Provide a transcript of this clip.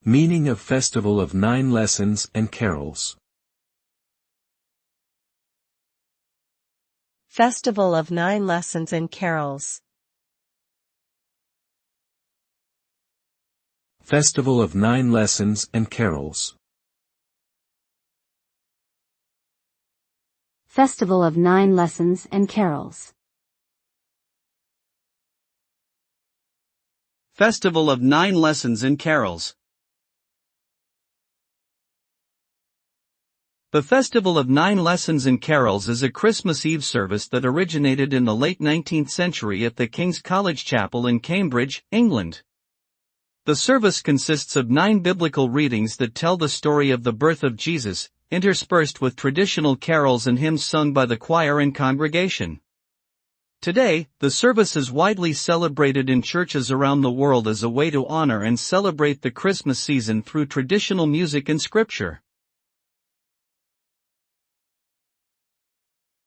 Meaning of Festival of 9 Lessons and Carols. Festival of 9 Lessons and Carols. Festival of 9 Lessons and Carols. Festival of 9 Lessons and Carols. Festival of 9 Lessons and Carols. The Festival of 9 Lessons and Carols is a Christmas Eve service that originated in the late 19th century at the King's College Chapel in Cambridge, England. The service consists of 9 biblical readings that tell the story of the birth of Jesus, interspersed with traditional carols and hymns sung by the choir and congregation. Today, the service is widely celebrated in churches around the world as a way to honor and celebrate the Christmas season through traditional music and scripture.